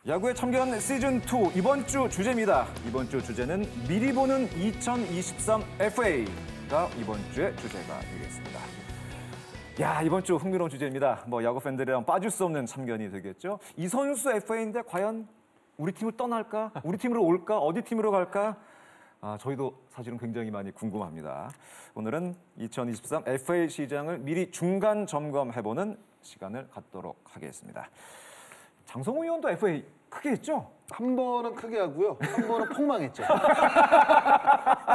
야구의 참견 시즌2 이번 주 주제입니다. 이번 주 주제는 미리 보는 2023 FA가 이번 주의 주제가 되겠습니다. 야, 이번 주 흥미로운 주제입니다. 야구 팬들이랑 빠질 수 없는 참견이 되겠죠. 이 선수 FA인데 과연 우리 팀을 떠날까? 우리 팀으로 올까? 어디 팀으로 갈까? 저희도 사실은 굉장히 많이 궁금합니다. 오늘은 2023 FA 시장을 미리 중간 점검해보는 시간을 갖도록 하겠습니다. 장성호 의원도 FA 크게 했죠? 한 번은 크게 하고요. 한 번은 폭망했죠.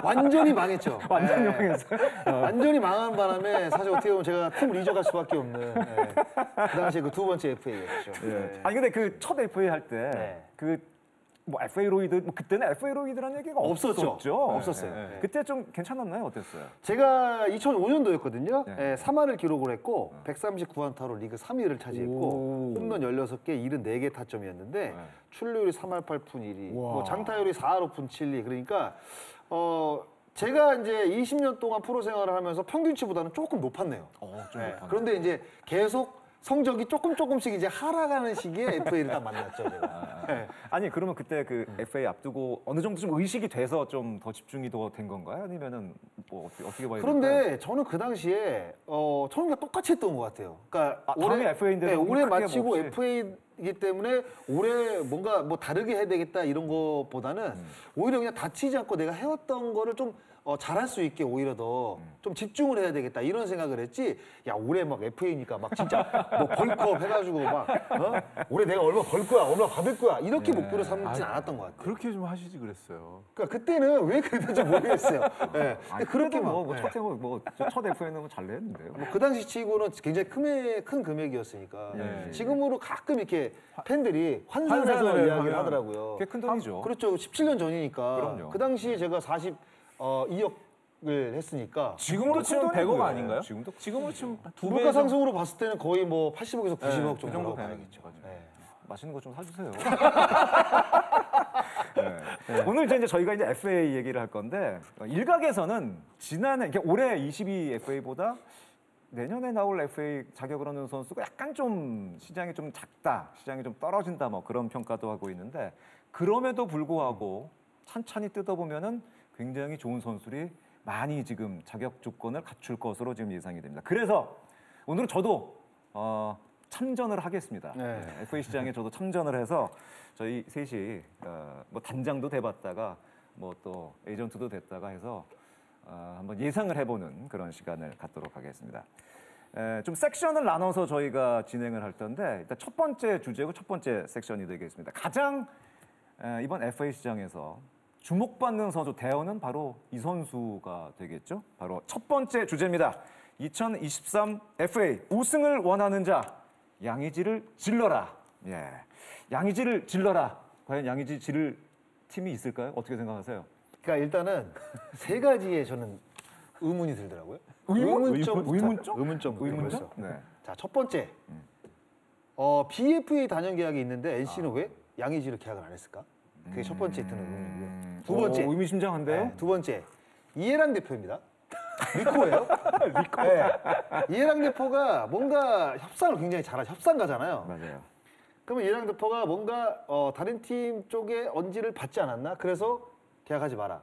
완전히 망했죠. 완전히 망했어요? 완전히 망한 바람에 사실 어떻게 보면 제가 팀을 잊어갈 수밖에 없는 그 당시에 그 두 번째 FA였죠. 아니 근데 그 첫 FA 할 때 FA 로이드 그때는 FA 로이드라는 얘기가 없었죠. 없었어요. 그때 좀 괜찮았나요? 어땠어요? 제가 2005년도였거든요. 3할을 기록을 했고 139안타로 리그 3위를 차지했고 홈런 16개, 74개 타점이었는데 출루율이 3할 8푼 1위, 장타율이 4할 5푼 7리. 그러니까 제가 이제 20년 동안 프로 생활을 하면서 평균치보다는 조금 높았네요. 그런데 이제 계속 성적이 조금씩 이제 하락하는 시기에 FA를 딱 만났죠, 제가. 아니 그러면 그때 그 FA 앞두고 어느 정도 좀 의식이 돼서 좀 더 집중이 더 된 건가요? 아니면은 어떻게 봐야 될까요? 그런데 저는 그 당시에 처음과 똑같이 했던 것 같아요. 그러니까 올해 FA인데 올해 마치고 FA이기 때문에 올해 뭔가 다르게 해야 되겠다 이런 것보다는 오히려 그냥 다치지 않고 내가 해왔던 거를 좀 잘할 수 있게 오히려 더 좀 집중을 해야 되겠다 이런 생각을 했지. 야 올해 막 FA니까 막 진짜 벌크업 해가지고 막 올해 내가 얼마 벌 거야, 얼마 받을 거야 이렇게 목표를 삼진 않았던 것 같아요. 그렇게 좀 하시지 그랬어요. 그러니까 그때는 왜 그랬는지 모르겠어요. 근데 그렇게 첫 FA는 잘 냈는데요. 그 당시 치고는 굉장히 큰 금액이었으니까 지금으로 가끔 이렇게 팬들이 환산해서 이야기를 하더라고요. 꽤 큰 돈이죠. 그렇죠. 17년 전이니까. 그럼요. 그 당시에 제가 42억을 했으니까 지금으로 치면 100억 아닌가요? 지금으로 치면 물가 상승으로 봤을 때는 거의 80억에서 90억 그 정도 가야겠죠. 맛있는 거 좀 사주세요. 오늘 이제 저희가 이제 FA 얘기를 할 건데 일각에서는 올해 22 FA보다 내년에 나올 FA 자격을 얻는 선수가 약간 좀 시장이 좀 작다, 시장이 좀 떨어진다 그런 평가도 하고 있는데 그럼에도 불구하고 찬찬히 뜯어보면은 굉장히 좋은 선수들이 많이 지금 자격 조건을 갖출 것으로 지금 예상이 됩니다. 그래서 오늘은 저도 참전을 하겠습니다. FA 시장에 저도 참전을 해서 저희 셋이 단장도 돼봤다가 또 에이전트도 됐다가 해서 한번 예상을 해보는 그런 시간을 갖도록 하겠습니다. 좀 섹션을 나눠서 저희가 진행을 할 텐데 일단 첫 번째 주제고 첫 번째 섹션이 되겠습니다. 가장 이번 FA 시장에서 주목받는 선수 대어는 바로 이 선수가 되겠죠. 바로 첫 번째 주제입니다. 2023 FA 우승을 원하는 자 양의지를 질러라. 양의지를 질러라. 과연 양의지 지를 팀이 있을까요? 어떻게 생각하세요? 그러니까 일단은 세 가지의 저는 의문이 들더라고요. 의문점? 자, 첫 번째. BFA 단연 계약이 있는데 NC는 왜 양의지를 계약을 안 했을까? 그게 첫 번째 드는 의문이고요. 두 번째. 의미심장한데요? 두 번째. 이해랑 대표입니다. 리코예요. 이해랑 대표가 뭔가 협상을 굉장히 잘하죠. 협상가잖아요. 맞아요. 그러면 이해랑 대표가 뭔가 다른 팀 쪽에 언지를 받지 않았나? 그래서 계약하지 마라.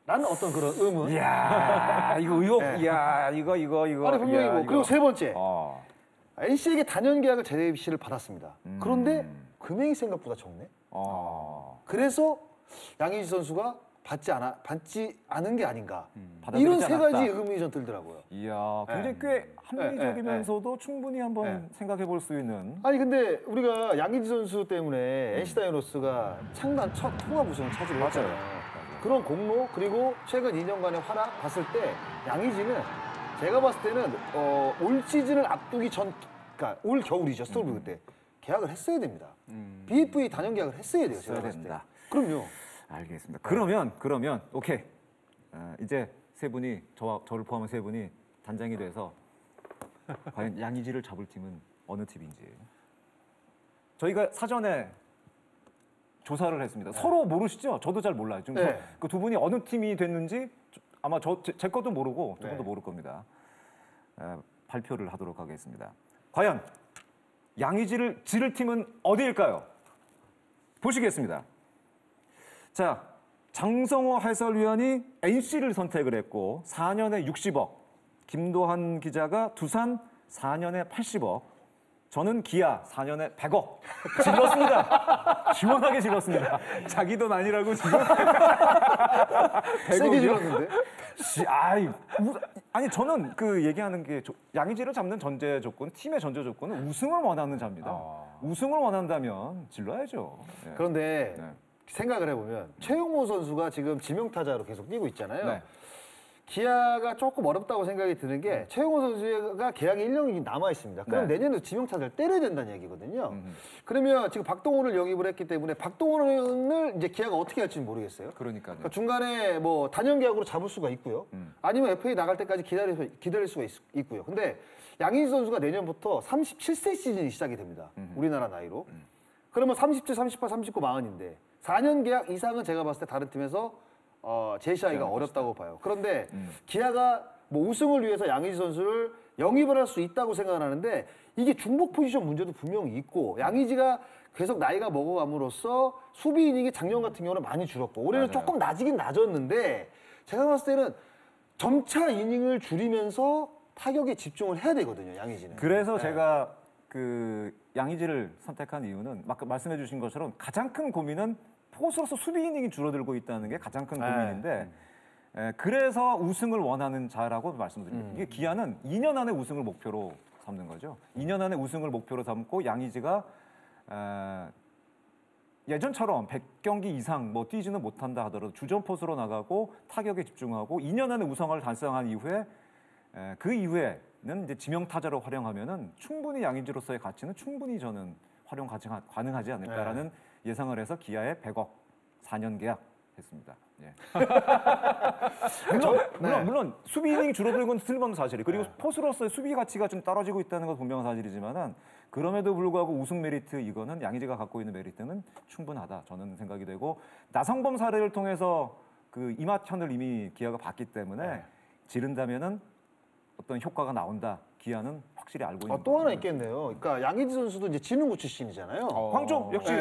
라는 어떤 그런 의문. 이야, 이거 의혹. 이야, 이거. 아니, 분명히 그리고 세 번째. NC에게 단연 계약을 재대시를 받았습니다. 그런데 금액이 생각보다 적네. 그래서 양의지 선수가 받지 않은 게 아닌가. 이런 세 가지 의문이 전 들더라고요. 이야, 굉장히 꽤 합리적이면서도 충분히 한번 생각해 볼 수 있는. 아니 근데 우리가 양의지 선수 때문에 NC 다이노스가 창단 첫 통합 우승을 차지했잖아요. 그런 공로 그리고 최근 2년간의 활약 봤을 때 양의지는 제가 봤을 때는 올 시즌을 앞두기 전, 그러니까 올 겨울이죠. 스토브리그 때 계약을 했어야 됩니다. BFA 단연 계약을 했어야 돼요. 제가 봤을 때. 그럼요. 알겠습니다. 그러면 오케이. 이제 세 분이 저를 포함한 세 분이 단장이 돼서 과연 양의지를 잡을 팀은 어느 팀인지 저희가 사전에 조사를 했습니다. 서로 모르시죠? 저도 잘 몰라요. 지금 그 두 분이 어느 팀이 됐는지 아마 제 것도 모르고 두 분도 모를 겁니다. 발표를 하도록 하겠습니다. 과연 양의지를 지를 팀은 어디일까요? 보시겠습니다. 자, 장성호 해설위원이 NC를 선택을 했고 4년에 60억, 김도한 기자가 두산 4년에 80억, 저는 기아 4년에 100억 질렀습니다. 시원하게 질렀습니다. 자기 돈 아니라고 지금 세게 질렀는데. 아니 저는 그 얘기하는 게 양의지를 잡는 전제 조건, 팀의 전제 조건은 우승을 원하는 자입니다. 우승을 원한다면 질러야죠. 네. 그런데 네. 생각을 해보면 최용호 선수가 지금 지명타자로 계속 뛰고 있잖아요. 네. 기아가 조금 어렵다고 생각이 드는 게 최용호 선수가 계약이 1년이 남아 있습니다. 그럼 네. 내년에 지명타자를 때려야 된다는 얘기거든요. 그러면 지금 박동원을 영입을 했기 때문에 박동원을 이제 기아가 어떻게 할지는 모르겠어요. 그러니까요. 그러니까 중간에 뭐 단연 계약으로 잡을 수가 있고요. 아니면 FA 나갈 때까지 기다릴 수가 있고요. 근데 양의지 선수가 내년부터 37세 시즌이 시작이 됩니다. 우리나라 나이로. 그러면 37, 38, 39, 40인데 4년 계약 이상은 제가 봤을 때 다른 팀에서 제시하기가 어렵다고 봐요. 그런데 기아가 뭐 우승을 위해서 양의지 선수를 영입을 할 수 있다고 생각을 하는데 이게 중복 포지션 문제도 분명히 있고 양의지가 계속 나이가 먹어감으로써 수비 이닝이 작년 같은 경우는 많이 줄었고 올해는 맞아요. 조금 낮이긴 낮았는데 제가 봤을 때는 점차 이닝을 줄이면서 타격에 집중을 해야 되거든요, 양의지는. 그래서 제가 그 양의지를 선택한 이유는 말씀해 주신 것처럼 가장 큰 고민은 포수로서 수비 이닝이 줄어들고 있다는 게 가장 큰 고민인데 그래서 우승을 원하는 자라고 말씀드립니다. 이게 기아는 2년 안에 우승을 목표로 삼는 거죠. 2년 안에 우승을 목표로 삼고 양의지가 예전처럼 100경기 이상 뭐 뛰지는 못한다 하더라도 주전 포수로 나가고 타격에 집중하고 2년 안에 우승을 달성한 이후에 그 이후에는 이제 지명 타자로 활용하면은 충분히 양의지로서의 가치는 충분히 저는 활용 가능하지 않을까라는 예상을 해서 기아에 100억 4년 계약했습니다. 예. 물론 수비 이닝이 줄어들고 있는 틀림없는 사실이 그리고 포수로서의 수비 가치가 좀 떨어지고 있다는 건 분명한 사실이지만은 그럼에도 불구하고 우승 메리트 이거는 양의지가 갖고 있는 메리트는 충분하다 저는 생각이 되고 나성범 사례를 통해서 그 이마천을 이미 기아가 봤기 때문에 지른다면은 어떤 효과가 나온다. 기아는 확실히 알고 있는. 또 하나 있겠네요. 그러니까 양의지 선수도 이제 진흥구 출신이잖아요. 광주 역시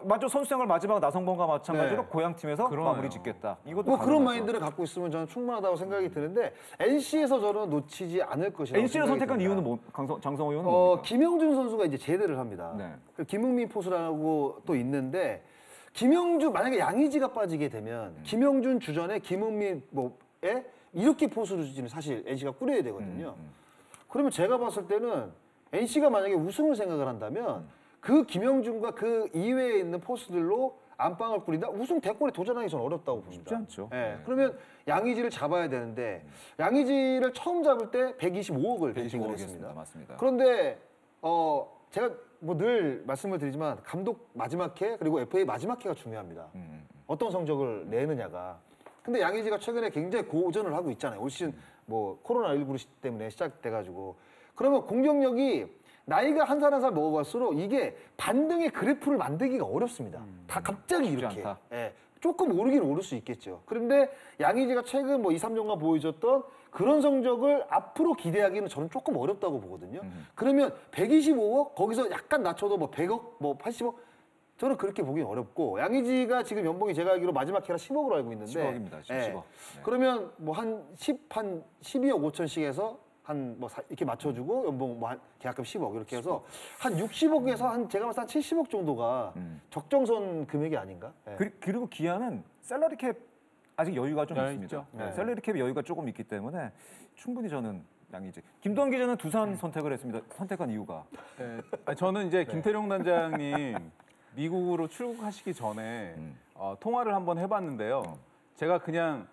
맞아 선수생활 마지막 나성범과 마찬가지로 고향 팀에서 마무리 짓겠다. 이것도 뭐 그런 가능하죠. 마인드를 갖고 있으면 저는 충분하다고 생각이 드는데 NC에서 저는 놓치지 않을 것이라고 NC를 생각이 선택한 듭니다. 이유는 뭐 장성호 의원은 뭡니까? 김영준 선수가 이제 제대를 합니다. 네. 그 김흥민 포수라고 또 있는데 김영준 만약에 양의지가 빠지게 되면 김영준 주전에 김흥민 뭐에 이렇게 포수를 사실 NC가 꾸려야 되거든요. 그러면 제가 봤을 때는 NC가 만약에 우승을 생각을 한다면 그 김영준과 그 이외에 있는 포수들로 안방을 꾸린다? 우승 대권에 도전하기 전 어렵다고 봅니다. 쉽지 않죠. 네. 그러면 양의지를 잡아야 되는데 양의지를 처음 잡을 때 125억을 베팅을 했습니다. 맞습니다. 그런데 제가 뭐 늘 말씀을 드리지만 감독 마지막 해 그리고 FA 마지막 해가 중요합니다. 어떤 성적을 내느냐가. 근데 양의지가 최근에 굉장히 고전을 하고 있잖아요. 올 시즌 뭐 코로나19 때문에 시작돼가지고 그러면 공격력이 나이가 한 살 한 살 먹어갈수록 이게 반등의 그래프를 만들기가 어렵습니다. 다 갑자기 이렇게. 조금 오르긴 오를 수 있겠죠. 그런데 양의지가 최근 뭐 2, 3년간 보여줬던 그런 성적을 앞으로 기대하기는 저는 조금 어렵다고 보거든요. 그러면 125억 거기서 약간 낮춰도 뭐 100억, 뭐 80억 저는 그렇게 보기는 어렵고 양의지가 지금 연봉이 제가 알기로 마지막 해라 10억으로 알고 있는데 10억입니다. 10억. 그러면 뭐 한 12억 5천씩 해서 한 뭐 이렇게 맞춰주고 연봉 뭐 한 계약금 10억 이렇게 해서 한 60억에서 한 제가 봤을 때 한 70억 정도가 적정선 금액이 아닌가? 그리고 기아는 샐러리 캡 아직 여유가 좀 있습니다. 있죠. 샐러리 캡 여유가 조금 있기 때문에 충분히 저는 양의지. 김도환 기자는 두산 선택을 했습니다. 선택한 이유가 저는 이제 김태룡 단장님 미국으로 출국하시기 전에 통화를 한번 해봤는데요. 제가 그냥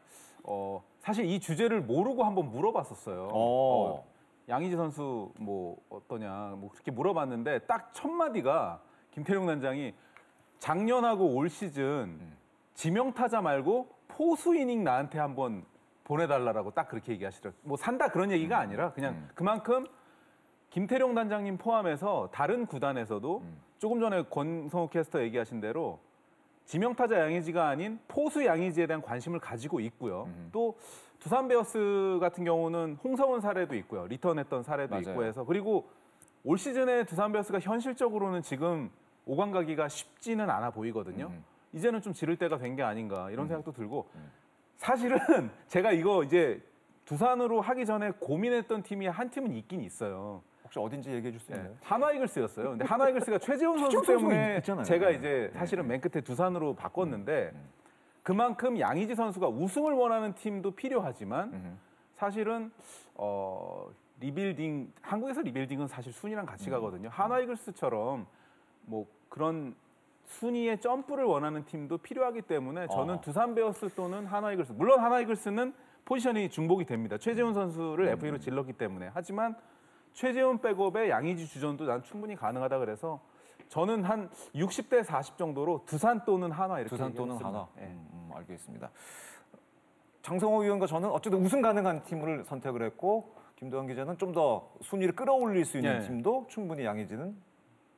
사실 이 주제를 모르고 한번 물어봤었어요. 양의지 선수 뭐 어떠냐 뭐 그렇게 물어봤는데 딱 첫 마디가 김태룡 단장이 작년하고 올 시즌 지명타자 말고 포수 이닝 나한테 한번 보내달라고 딱 그렇게 얘기하시더라고요. 뭐 산다 그런 얘기가 아니라 그냥 그만큼 김태룡 단장님 포함해서 다른 구단에서도 조금 전에 권성우 캐스터 얘기하신 대로 지명타자 양의지가 아닌 포수 양의지에 대한 관심을 가지고 있고요. 또 두산 베어스 같은 경우는 홍성훈 사례도 있고요. 리턴했던 사례도 맞아요. 있고 해서 그리고 올 시즌에 두산 베어스가 현실적으로는 지금 5강 가기가 쉽지는 않아 보이거든요. 이제는 좀 지를 때가 된 게 아닌가 이런 생각도 들고 사실은 제가 이거 이제 두산으로 하기 전에 고민했던 팀이 한 팀은 있긴 있어요. 혹시 어딘지 얘기해 줄 수 있나요? 한화이글스였어요. 근데 한화이글스가 최재훈 선수 때문에 있잖아요. 제가 이제 사실은 맨 끝에 두산으로 바꿨는데 그만큼 양의지 선수가 우승을 원하는 팀도 필요하지만 사실은 리빌딩 한국에서 리빌딩은 사실 순위랑 같이 가거든요. 한화이글스처럼 뭐 그런 순위의 점프를 원하는 팀도 필요하기 때문에 저는 두산 베어스 또는 한화이글스 물론 한화이글스는 포지션이 중복이 됩니다. 최재훈 선수를 FA로 질렀기 때문에 하지만 최재훈 백업의 양의지 주전도 난 충분히 가능하다 그래서 저는 한 60대 40 정도로 두산 또는 한화 이렇게 두산 또는 얘기했습니다. 한화. 알겠습니다. 장성호 위원과 저는 어쨌든 우승 가능한 팀을 선택을 했고 김도환 기자는 좀 더 순위를 끌어올릴 수 있는 네. 팀도 충분히 양의지는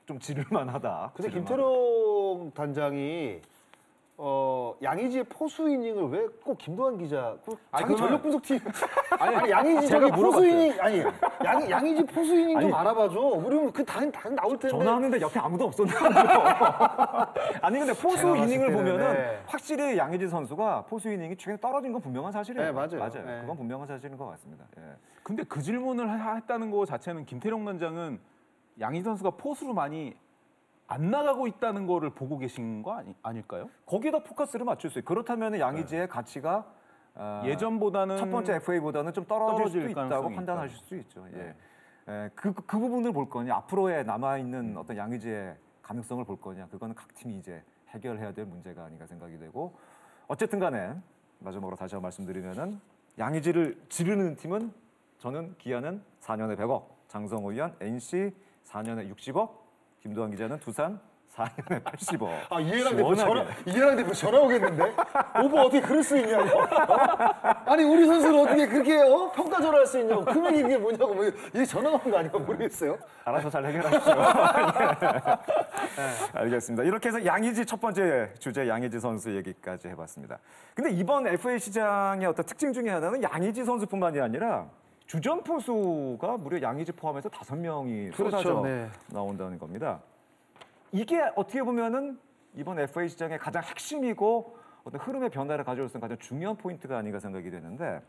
좀 지를만하다. 근데 김태룡 단장이 양의지의 포수 이닝을 왜 꼭 김도환 기자, 아니, 자기 그러면- 전력 분석팀 아니, 양의지 제가 저기 포수 물어봤어요. 이닝 아니 양의지 포수 이닝 좀 아니, 알아봐줘. 우리는 다 나올 텐데. 전화하는데 옆에 아무도 없었는데요. 아니 근데 포수 제가 봤을 이닝을 때는, 보면은 네. 확실히 양의지 선수가 포수 이닝이 최근에 떨어진 건 분명한 사실이에요. 네, 맞아요. 맞아요. 네. 그건 분명한 사실인 것 같습니다. 예. 근데 그 질문을 했다는 거 자체는 김태룡 단장은 양의지 선수가 포수로 많이 안 나가고 있다는 거를 보고 계신 거 아닐까요? 거기다 포커스를 맞출 수 있어요. 그렇다면 양의지의 가치가 예전보다는 첫 번째 FA보다는 좀 떨어질 수도 떨어질 있다고 가능성이 판단하실 있다. 수 있죠. 예. 그 부분을 볼 거냐, 앞으로의 남아 있는 어떤 양의지의 가능성을 볼 거냐, 그거는 각 팀이 이제 해결해야 될 문제가 아닌가 생각이 되고 어쨌든간에 마지막으로 다시 한번 말씀드리면은 양의지를 지르는 팀은 저는 기아는 4년에 100억, 장성호 위원 NC 4년에 60억, 김도환 기자는 두산 4년에 80억. 아 이해랑 시원하게. 대표 전화 오겠는데? 오버 어떻게 그럴 수 있냐고. 아니 우리 선수를 어떻게 그렇게 평가 전화할 수 있냐고. 금액이 이게 뭐냐고. 이게 전화 오는 거 아닌가 모르겠어요. 알아서 잘 해결하십시오. 알겠습니다. 이렇게 해서 양의지 첫 번째 주제 양의지 선수 얘기까지 해봤습니다. 근데 이번 FA 시장의 어떤 특징 중에 하나는 양의지 선수뿐만이 아니라 주전 포수가 무려 양의지 포함해서 5명이 그렇죠, 쏟아져 네. 나온다는 겁니다. 이게 어떻게 보면은 이번 FA 시장의 가장 핵심이고 어떤 흐름의 변화를 가져올 수 있는 가장 중요한 포인트가 아닌가 생각이 되는데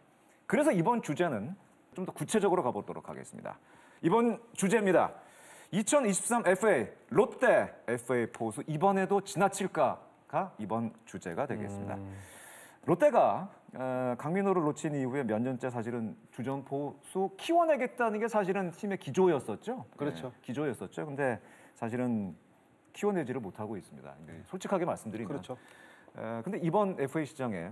그래서 이번 주제는 좀 더 구체적으로 가보도록 하겠습니다. 이번 주제입니다. 2023 FA 롯데 FA 포수 이번에도 지나칠까가 이번 주제가 되겠습니다. 롯데가 강민호를 놓친 이후에 몇 년째 사실은 주전 포수 키워내겠다는 게 사실은 팀의 기조였었죠. 그렇죠. 네, 기조였었죠. 근데 사실은 키워내지를 못하고 있습니다. 솔직하게 말씀드리면. 그렇죠. 근데 이번 FA 시장에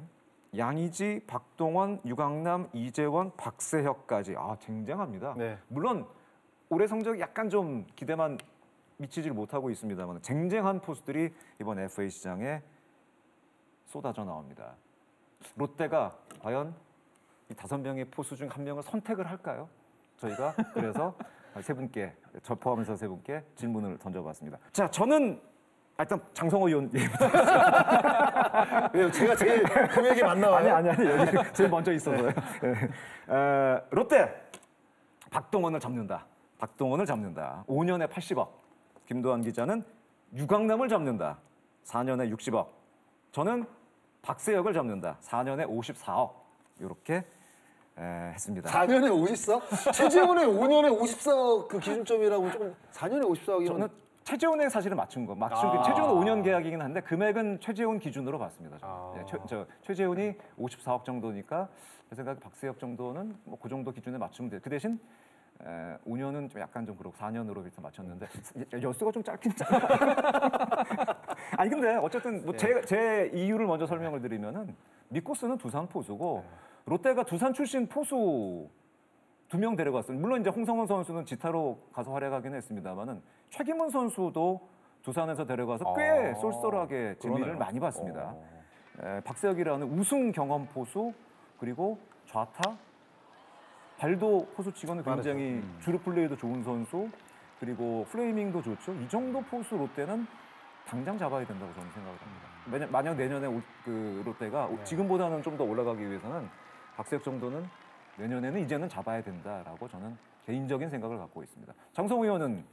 양의지, 박동원, 유강남, 이재원, 박세혁까지 쟁쟁합니다. 네. 물론 올해 성적이 약간 좀 기대만 미치지를 못하고 있습니다만 쟁쟁한 포수들이 이번 FA 시장에 쏟아져 나옵니다. 롯데가 과연 이 5명의 포수 중 1명을 선택을 할까요? 저희가 그래서 세 분께, 저 포함해서 세 분께 질문을 던져봤습니다. 자, 저는 일단 장성호 의원 왜요? 제가 제일 금액이 많나와요? 아니 여기 제일 먼저 있어서요. 롯데 박동원을 잡는다. 5년에 80억. 김도환 기자는 유강남을 잡는다. 4년에 60억. 저는 박세혁을 잡는다. 4년에 54억. 이렇게 했습니다. 4년에 54억? 최재훈의 5년에 54억 그 기준점이라고 좀 4년에 54억이면 저는 최재훈에 사실은 맞춘 최재훈은 5년 계약이긴 한데 금액은 최재훈 기준으로 봤습니다. 최재훈이 54억 정도니까 제 생각에 박세혁 정도는 뭐 그 정도 기준에 맞추면 돼요. 그 대신 5년은 좀 약간 좀 그렇고 4년으로 일단 맞췄는데 여수가 좀 짧긴 짧아. 아니 근데 어쨌든 뭐 제 이유를 먼저 설명을 드리면은 미코스는 두산 포수고 롯데가 두산 출신 포수 2명 데려갔어요. 물론 이제 홍성훈 선수는 지타로 가서 활약하긴 했습니다만은 최기문 선수도 두산에서 데려가서 꽤 쏠쏠하게 재미를 그러네요. 많이 봤습니다. 박세혁이라는 우승 경험 포수 그리고 좌타 발도 포수치고는 굉장히 주루 플레이도 좋은 선수 그리고 플레이밍도 좋죠. 이 정도 포수 롯데는 당장 잡아야 된다고 저는 생각을 합니다. 만약 내년에 그 롯데가 지금보다는 좀 더 올라가기 위해서는 박세혁 정도는 내년에는 이제는 잡아야 된다라고 저는 개인적인 생각을 갖고 있습니다. 장성호 의원은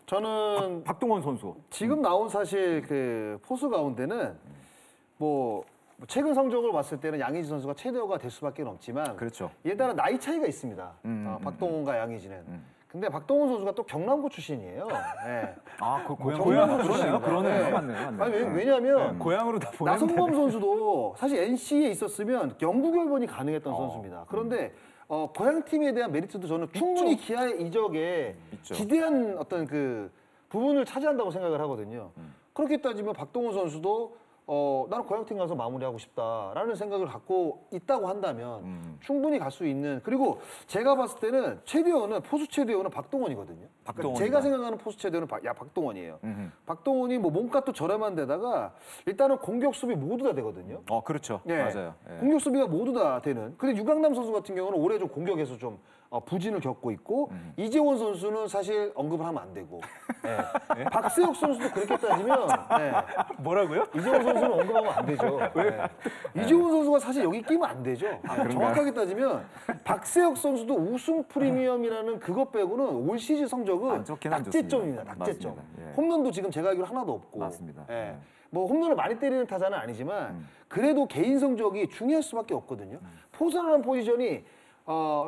저는 박동원 선수. 지금 나온 사실 그 포수 가운데는 뭐 최근 성적을 봤을 때는 양의지 선수가 최대어가 될 수밖에 없지만 그렇죠. 일단은 나이 차이가 있습니다. 박동원과 양의지는. 근데 박동원 선수가 또 경남고 출신이에요. 네. 아, 그 고향 경남고 그러네요. 출신입니다. 그러네요. 네. 맞네요. 아니, 왜냐면 고향으로 다 보내면 나성범 선수도 사실 NC에 있었으면 영구 결번이 가능했던 어. 선수입니다. 그런데 고향 팀에 대한 메리트도 저는 충분히 기아 이적에 있죠. 기대한 어떤 그 부분을 차지한다고 생각을 하거든요. 그렇게 따지면 박동원 선수도 나는 고향팀 가서 마무리하고 싶다라는 생각을 갖고 있다고 한다면 충분히 갈 수 있는. 그리고 제가 봤을 때는 포수 최대호는 박동원이거든요. 박동원이다. 제가 생각하는 포수 최대호는 박동원이에요. 박동원이 뭐 몸값도 저렴한 데다가 일단은 공격 수비 모두 다 되거든요. 그렇죠. 예. 맞아요. 예. 공격 수비가 모두 다 되는. 근데 유강남 선수 같은 경우는 올해 좀 공격에서 좀 부진을 겪고 있고 이재원 선수는 사실 언급을 하면 안 되고 박세혁 선수도 그렇게 따지면 뭐라고요? 이재원 선수는 언급하면 안 되죠. 이재원 선수가 사실 여기 끼면 안 되죠. 정확하게 따지면 박세혁 선수도 우승 프리미엄이라는 그것 빼고는 올 시즌 성적은 안 좋긴 안 낙제점입니다. 좋습니다. 낙제점. 맞습니다. 예. 홈런도 지금 제가 알기로 하나도 없고. 맞습니다. 예. 뭐 홈런을 많이 때리는 타자는 아니지만 그래도 개인 성적이 중요할 수밖에 없거든요. 포수라는 포지션이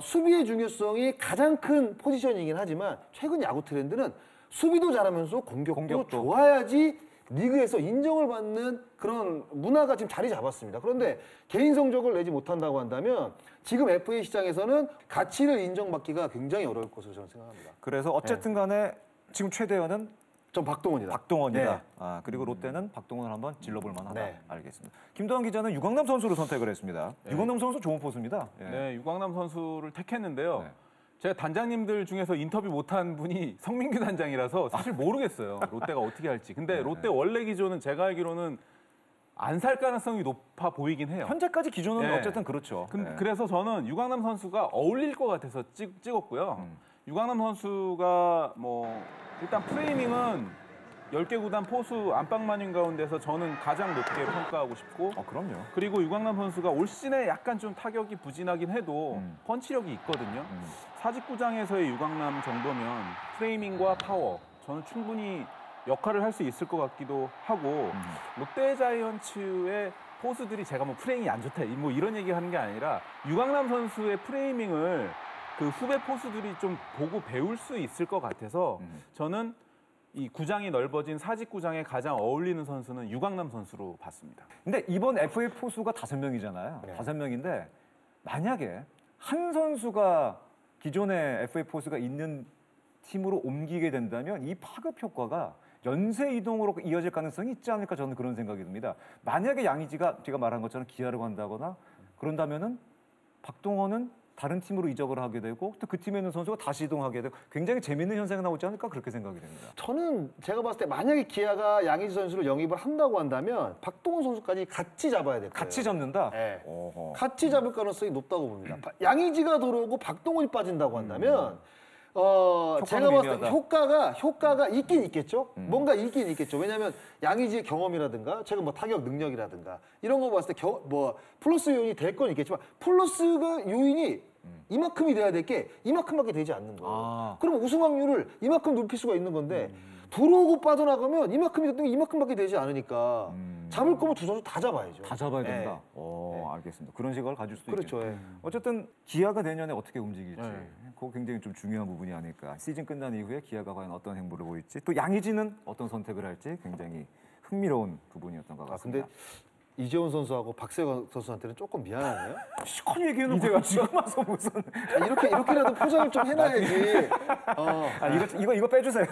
수비의 중요성이 가장 큰 포지션이긴 하지만 최근 야구 트렌드는 수비도 잘하면서 공격도 좋아야지 리그에서 인정을 받는 그런 문화가 지금 자리 잡았습니다. 그런데 개인 성적을 내지 못한다고 한다면 지금 FA 시장에서는 가치를 인정받기가 굉장히 어려울 것으로 저는 생각합니다. 그래서 어쨌든 간에 지금 최대현은 전 박동원이다. 박동원이다. 네. 그리고 롯데는 박동원을 한번 질러볼 만하다. 네. 알겠습니다. 김도환 기자는 유강남 선수를 선택을 했습니다. 유강남 선수 좋은 포수입니다. 예. 네, 유광남 선수를 택했는데요. 네. 제가 단장님들 중에서 인터뷰 못한 분이 성민규 단장이라서 사실 모르겠어요. 롯데가 어떻게 할지. 근데 롯데 원래 기조는 제가 알기로는 안 살 가능성이 높아 보이긴 해요. 현재까지 기준은 네. 어쨌든 그렇죠. 예. 그래서 저는 유광남 선수가 어울릴 것 같아서 찍었고요. 유광남 선수가 뭐 일단 프레이밍은 10개 구단 포수 안방마님 가운데서 저는 가장 높게 평가하고 싶고 그럼요. 그리고 유광남 선수가 올 시즌에 약간 좀 타격이 부진하긴 해도 펀치력이 있거든요. 사직구장에서의 유광남 정도면 프레이밍과 파워 저는 충분히 역할을 할 수 있을 것 같기도 하고 롯데 자이언츠의 포수들이 제가 뭐 프레이밍이 안 좋다 뭐 이런 얘기 하는 게 아니라 유광남 선수의 프레이밍을 그 후배 포수들이 좀 보고 배울 수 있을 것 같아서 저는 이 구장이 넓어진 사직구장에 가장 어울리는 선수는 유광남 선수로 봤습니다. 근데 이번 FA 포수가 5명이잖아요. 네. 5명인데 만약에 한 선수가 기존의 FA 포수가 있는 팀으로 옮기게 된다면 이 파급 효과가 연쇄 이동으로 이어질 가능성이 있지 않을까 저는 그런 생각이 듭니다. 만약에 양의지가 제가 말한 것처럼 기아로 간다거나 그런다면은 박동원은 다른 팀으로 이적을 하게 되고 또 그 팀에 있는 선수가 다시 이동하게 되고 굉장히 재밌는 현상이 나오지 않을까 그렇게 생각이 됩니다. 저는 제가 봤을 때 만약에 기아가 양의지 선수를 영입을 한다고 한다면 박동원 선수까지 같이 잡아야 될 거예요. 같이 잡는다? 네. 어허. 같이 잡을 가능성이 높다고 봅니다. 양의지가 들어오고 박동원이 빠진다고 한다면 제가 봤을 때 미미하다. 효과가 있긴 있겠죠. 뭔가 있긴 있겠죠. 왜냐하면 양의지의 경험이라든가 제가 뭐 타격 능력이라든가 이런 거 봤을 때 뭐 플러스 요인이 될 건 있겠지만 플러스가 요인이 이만큼이 돼야 될 게 이만큼밖에 되지 않는 거예요. 그럼 우승 확률을 이만큼 높일 수가 있는 건데 들어오고 빠져나가면 이만큼이 됐던 게 이만큼밖에 되지 않으니까 잡을 거면 두 선수 다 잡아야죠. 다 잡아야 네. 된다. 알겠습니다. 그런 시각을 가질 수도 그렇죠. 있겠죠. 예. 어쨌든 기아가 내년에 어떻게 움직일지 네. 그거 굉장히 좀 중요한 부분이 아닐까. 시즌 끝난 이후에 기아가 과연 어떤 행보를 보일지 또 양의지는 어떤 선택을 할지 굉장히 흥미로운 부분이었던 것 같습니다. 근데 이재원 선수하고 박세건 선수한테는 조금 미안하네요. 시커니 얘기해놓고 지금 와서 무슨 이렇게라도 포장을 좀 해놔야지. 이거 빼주세요.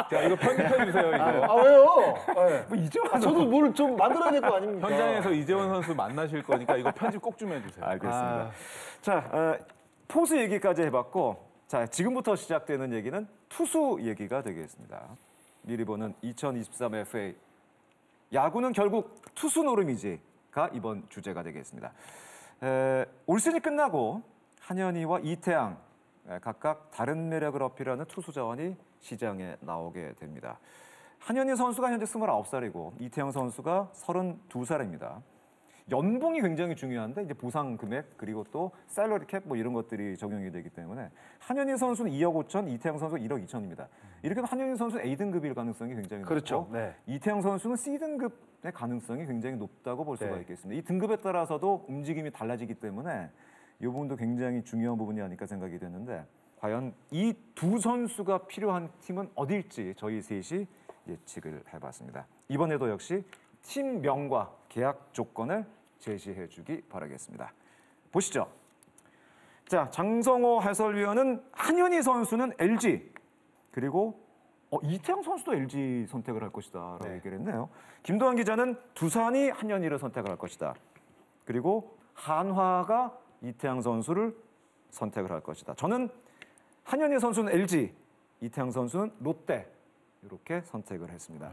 자, 이거 편집해 주세요. 이거. 왜요? 네. 뭐 이제 저도 뭘 좀 만들어야 될 거 아닙니까? 현장에서 이재원 선수 만나실 거니까 이거 편집 꼭 좀 해주세요. 알겠습니다. 자, 포수 얘기까지 해봤고 자 지금부터 시작되는 얘기는 투수 얘기가 되겠습니다. 미리 보는 2023 FA 야구는 결국 투수 노름이지가 이번 주제가 되겠습니다. 올 시즌이 끝나고 한현희와 이태양 각각 다른 매력을 어필하는 투수 자원이 시장에 나오게 됩니다. 한현희 선수가 현재 29살이고 이태양 선수가 32살입니다. 연봉이 굉장히 중요한데 이제 보상 금액 그리고 또 샐러리 캡 뭐 이런 것들이 적용이 되기 때문에 한현희 선수는 2억 5천, 이태양 선수 1억 2천입니다. 이렇게 되면 한현희 선수는 A등급일 가능성이 굉장히 그렇죠. 높고 네. 이태양 선수는 C등급의 가능성이 굉장히 높다고 볼 수가 네. 있겠습니다. 이 등급에 따라서도 움직임이 달라지기 때문에 이 부분도 굉장히 중요한 부분이 아닐까 생각이 되는데 과연 이 두 선수가 필요한 팀은 어딜지 저희 셋이 예측을 해봤습니다. 이번에도 역시 팀명과 계약 조건을 제시해 주기 바라겠습니다. 보시죠. 자, 장성호 해설위원은 한현희 선수는 LG 그리고 이태양 선수도 LG 선택을 할 것이다라고 네. 얘기를 했네요. 김도환 기자는 두산이 한현희를 선택을 할 것이다. 그리고 한화가 이태양 선수를 선택을 할 것이다. 저는 한현희 선수는 LG, 이태양 선수는 롯데 이렇게 선택을 했습니다.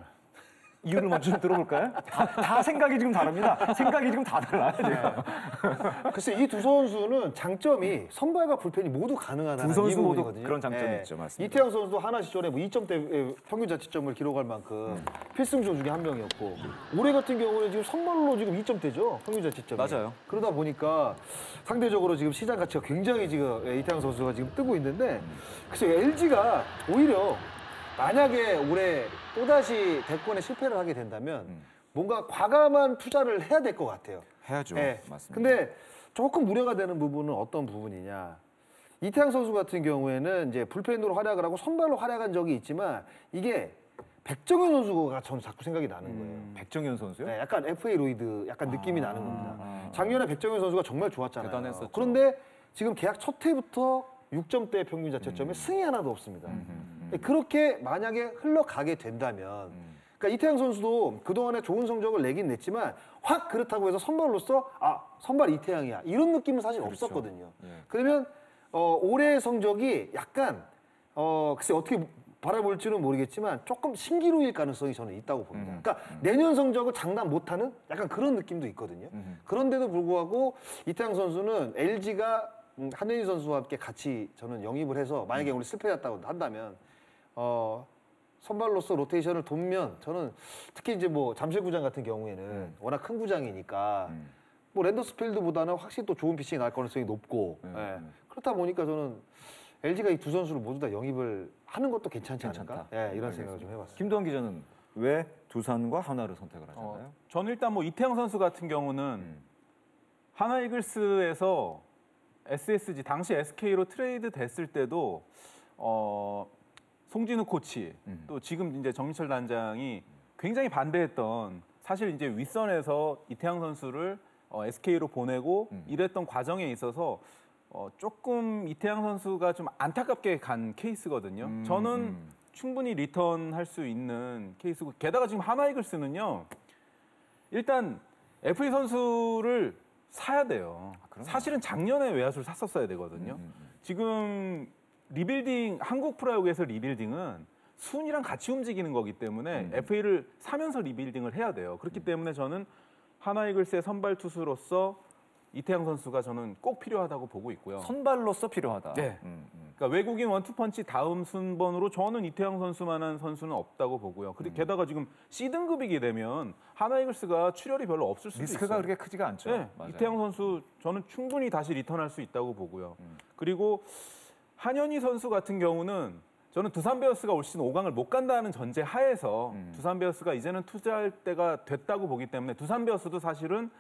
이유를 먼저 좀 들어볼까요? 다 생각이 지금 다릅니다. 생각이 지금 다 달라요. 지금. 글쎄 이 두 선수는 장점이 선발과 불펜이 모두 가능하다는 두 선수 이 모두 부분이거든요. 그런 장점이 있죠. 맞습니다. 이태양 선수도 하나 시절에 뭐 2점대 평균 자책점을 기록할 만큼 필승조 중에 한 명이었고 올해 같은 경우는 지금 선발로 지금 2점대죠. 평균 자책점이. 맞아요. 그러다 보니까 상대적으로 지금 시장 가치가 굉장히 지금 이태양 선수가 지금 뜨고 있는데 그래서 LG가 오히려 만약에 올해 또다시 대권에 실패를 하게 된다면 뭔가 과감한 투자를 해야 될 것 같아요. 해야죠. 네. 맞습니다. 근데 조금 우려가 되는 부분은 어떤 부분이냐. 이태양 선수 같은 경우에는 이제 불펜으로 활약을 하고 선발로 활약한 적이 있지만 이게 백정현 선수가 저는 자꾸 생각이 나는 거예요. 백정현 선수요? 네, 약간 FA 로이드 약간 느낌이 나는 겁니다. 작년에 백정현 선수가 정말 좋았잖아요. 대단했었죠. 그런데 지금 계약 첫 해부터 6점대 평균 자책점에 승이 하나도 없습니다. 그렇게 만약에 흘러가게 된다면 그러니까 이태양 선수도 그동안에 좋은 성적을 내긴 냈지만 확 그렇다고 해서 선발로서 선발 이태양이야 이런 느낌은 사실 그렇죠. 없었거든요. 예. 그러면 올해의 성적이 약간 글쎄 어떻게 바라볼지는 모르겠지만 조금 신기루일 가능성이 저는 있다고 봅니다. 그러니까 내년 성적을 장담 못하는 약간 그런 느낌도 있거든요. 그런데도 불구하고 이태양 선수는 LG가 한현희 선수와 함께 같이 저는 영입을 해서 만약에 우리 실패했다고 한다면 선발로서 로테이션을 돕면 저는 특히 이제 뭐 잠실구장 같은 경우에는 워낙 큰 구장이니까 뭐 랜더스필드보다는 확실히 또 좋은 피칭이 나올 가능성이 높고 예. 그렇다 보니까 저는 LG가 이 두 선수를 모두 다 영입을 하는 것도 괜찮지 않을까? 예, 이런 생각을 좀 해봤습니다. 김도환 기자는 왜 두산과 하나를 선택을 하셨나요? 저는 일단 뭐 이태양 선수 같은 경우는 하나 이글스에서 SSG 당시 SK로 트레이드 됐을 때도 송진우 코치 또 지금 이제 정민철 단장이 굉장히 반대했던 사실 이제 윗선에서 이태양 선수를 SK로 보내고 이랬던 과정에 있어서 조금 이태양 선수가 좀 안타깝게 간 케이스거든요. 저는 충분히 리턴할 수 있는 케이스고 게다가 지금 하나 이글스는요. 일단 FA 선수를 사야 돼요. 사실은 작년에 외야수를 샀었어야 되거든요. 지금 리빌딩 한국 프로야구에서 리빌딩은 순위랑 같이 움직이는 거기 때문에 FA를 사면서 리빌딩을 해야 돼요. 그렇기 때문에 저는 하나 이글스의 선발 투수로서 이태양 선수가 저는 꼭 필요하다고 보고 있고요. 선발로서 필요하다. 네. 그러니까 외국인 원투펀치 다음 순번으로 저는 이태양 선수만한 선수는 없다고 보고요. 그리고 게다가 지금 C등급이게 되면 하나 이글스가 출혈이 별로 없을 수도 리스크가 있어요. 그렇게 크지가 않죠. 네, 맞아요. 이태양 선수 저는 충분히 다시 리턴할 수 있다고 보고요. 그리고 한현희 선수 같은 경우는 저는 두산 베어스가 올 시즌 5강을 못 간다는 전제 하에서 두산 베어스가 이제는 투자할 때가 됐다고 보기 때문에 두산 베어스도 사실은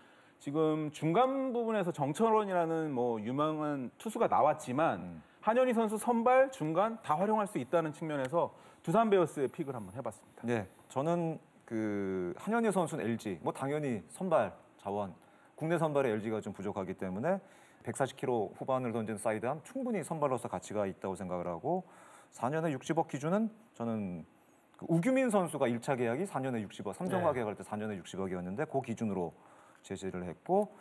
지금 중간 부분에서 정철원이라는 뭐 유명한 투수가 나왔지만 한현희 선수 선발, 중간 다 활용할 수 있다는 측면에서 두산 베어스의 픽을 한번 해봤습니다. 네, 저는 그 한현희 선수는 LG, 뭐 당연히 선발 자원, 국내 선발에 LG가 좀 부족하기 때문에 140km 후반을 던진 사이드암 충분히 선발로서 가치가 있다고 생각을 하고 4년에 60억 기준은 저는 그 우규민 선수가 1차 계약이 4년에 60억, 삼성과 계약할 때 4년에 60억이었는데 그 기준으로 제시를 했고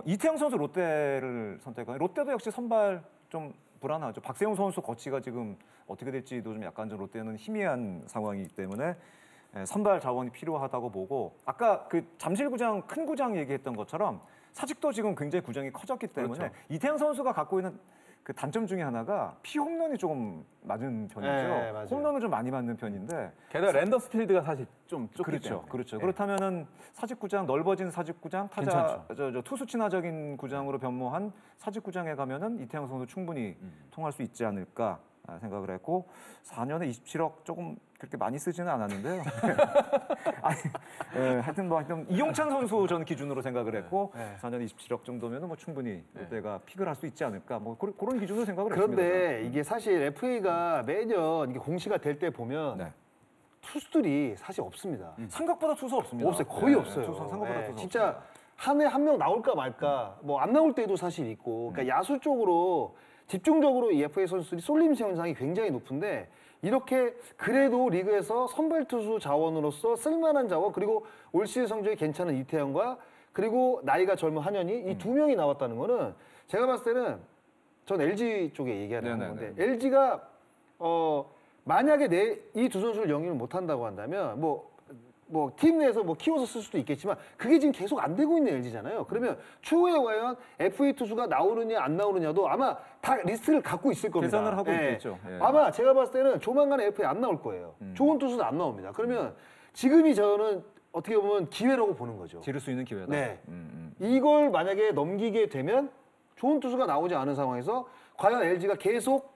이태양 선수 롯데를 선택한 롯데도 역시 선발 좀 불안하죠. 박세웅 선수 거치가 지금 어떻게 될지도 좀 약간 좀 롯데는 희미한 상황이기 때문에 선발 자원이 필요하다고 보고 아까 그 잠실구장 큰 구장 얘기했던 것처럼 사직도 지금 굉장히 구장이 커졌기 때문에 그렇죠. 이태양 선수가 갖고 있는 그 단점 중에 하나가 피홈런이 조금 맞은 편이죠. 네, 맞아요. 홈런을 좀 많이 맞는 편인데 게다가 랜더스 필드가 사실 좀 좁기 그렇죠. 때문에. 그렇죠. 그렇다면은 사직구장 넓어진 사직구장 타자 저 투수 친화적인 구장으로 변모한 사직구장에 가면은 이태양 선수 충분히 통할 수 있지 않을까 생각을 했고 4년에 27억 조금 그렇게 많이 쓰지는 않았는데요. 아니, 하여튼 이용찬 선수 전 기준으로 생각을 했고 4년에 27억 정도면은 뭐 충분히 롯데가 픽을 할 수 있지 않을까 뭐 그런 기준으로 생각을 했습니다. 그런데 이게 사실 FA가 매년 이게 공시가 될 때 보면 네. 투수들이 사실 없습니다. 생각보다 투수 없습니다. 없어요. 거의 네, 없어요. 투수 생각보다 투수 진짜 없습니다. 한 해 한 명 나올까 말까 뭐 안 나올 때도 사실 있고 그러니까 야수 쪽으로 집중적으로 이 FA 선수들이 쏠림 현상이 굉장히 높은데 이렇게 그래도 리그에서 선발 투수 자원으로서 쓸만한 자원 그리고 올 시즌 성적이 괜찮은 이태영과 그리고 나이가 젊은 한현희 이 두 명이 나왔다는 거는 제가 봤을 때는 전 LG 쪽에 얘기하는 건데 LG가 만약에 이 두 선수를 영입을 못 한다고 한다면 뭐 팀 내에서 뭐 키워서 쓸 수도 있겠지만 그게 지금 계속 안 되고 있는 LG잖아요. 그러면 추후에 과연 FA 투수가 나오느냐 안 나오느냐도 아마 다 리스트를 갖고 있을 겁니다. 계산을 하고 있겠죠. 예. 아마 제가 봤을 때는 조만간에 FA 안 나올 거예요. 좋은 투수도 안 나옵니다. 그러면 지금이 저는 어떻게 보면 기회라고 보는 거죠. 지를 수 있는 기회다. 네. 이걸 만약에 넘기게 되면 좋은 투수가 나오지 않은 상황에서 과연 LG가 계속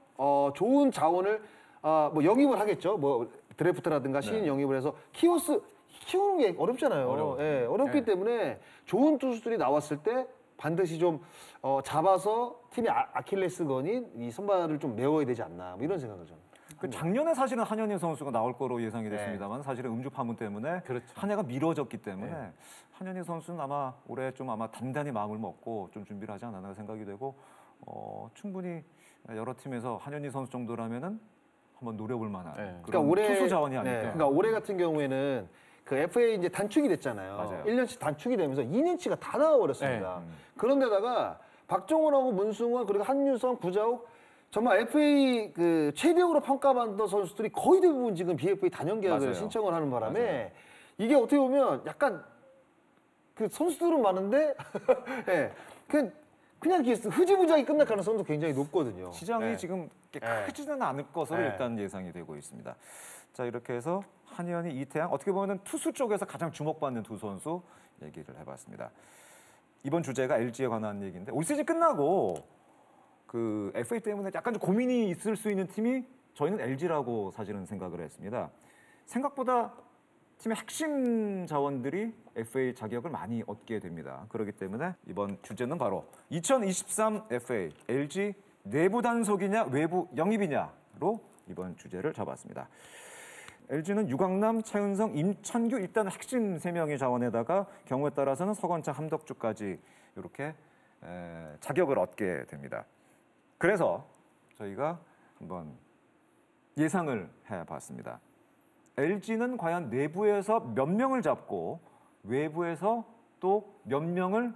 좋은 자원을 뭐 영입을 하겠죠. 뭐 드래프트라든가 신인 영입을 해서 키우는 게 어렵잖아요. 예, 어렵기 때문에 좋은 투수들이 나왔을 때 반드시 좀 잡아서 팀의 아킬레스건인 이 선발을 좀 메워야 되지 않나 뭐 이런 생각을 저는. 그 작년에 사실은 한현희 선수가 나올 거로 예상이 됐습니다만 사실은 음주 파문 때문에 한 해가 미뤄졌기 때문에 한현희 선수는 아마 올해 좀 아마 단단히 마음을 먹고 좀 준비를 하지 않았나 생각이 되고 충분히 여러 팀에서 한현희 선수 정도라면은 한번 노려볼 만한 그런 투수 자원이 아닐까. 그러니까 올해 같은 경우에는 그 FA 이제 단축이 됐잖아요. 맞아요. 1년치 단축이 되면서 2년치가 다 나와버렸습니다. 그런데다가 박정훈하고 문승원 그리고 한유성, 구자욱 정말 FA 그 최대으로 평가받던 선수들이 거의 대부분 지금 BFA 단연 계약을 맞아요. 신청을 하는 바람에 이게 어떻게 보면 약간 그 선수들은 많은데 예, 그냥 이렇게 흐지부지하게 끝날 가능성도 굉장히 높거든요. 시장이 지금 크지는 않을 것으로 일단 예상이 되고 있습니다. 자 이렇게 해서 한현희, 이태양 어떻게 보면 투수 쪽에서 가장 주목받는 두 선수 얘기를 해봤습니다. 이번 주제가 LG에 관한 얘기인데 올 시즌 끝나고 그 FA 때문에 약간 좀 고민이 있을 수 있는 팀이 저희는 LG라고 사실은 생각을 했습니다. 생각보다 팀의 핵심 자원들이 FA 자격을 많이 얻게 됩니다. 그렇기 때문에 이번 주제는 바로 2023 FA LG 내부 단속이냐 외부 영입이냐로 이번 주제를 잡았습니다. LG는 유강남, 차윤성, 임찬규 일단 핵심 3명의 자원에다가 경우에 따라서는 서건창, 함덕주까지 이렇게 자격을 얻게 됩니다. 그래서 저희가 한번 예상을 해봤습니다. LG는 과연 내부에서 몇 명을 잡고 외부에서 또 몇 명을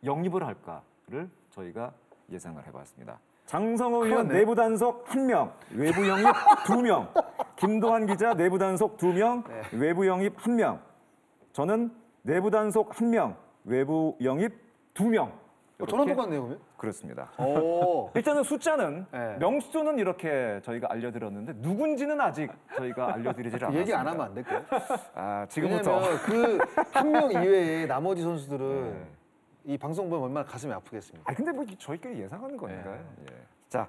영입을 할까를 저희가 예상을 해봤습니다. 장성호 의원 내부 단속 1명, 외부 영입 2명, 김도환 기자 내부 단속 2명, 외부 영입 1명, 저는 내부 단속 1명, 외부 영입 2명. 저랑 똑같네요, 그러면? 그렇습니다. 오. 일단은 숫자는 명수는 이렇게 저희가 알려드렸는데 누군지는 아직 저희가 알려드리질 않았습니다. 얘기 안 하면 안 될까요? 지금부터. 왜냐면 그 한 명 이외에 나머지 선수들은 이 방송 보면 얼마나 가슴이 아프겠습니까? 근데 뭐 저희끼리 예상하는 거니까요. 자,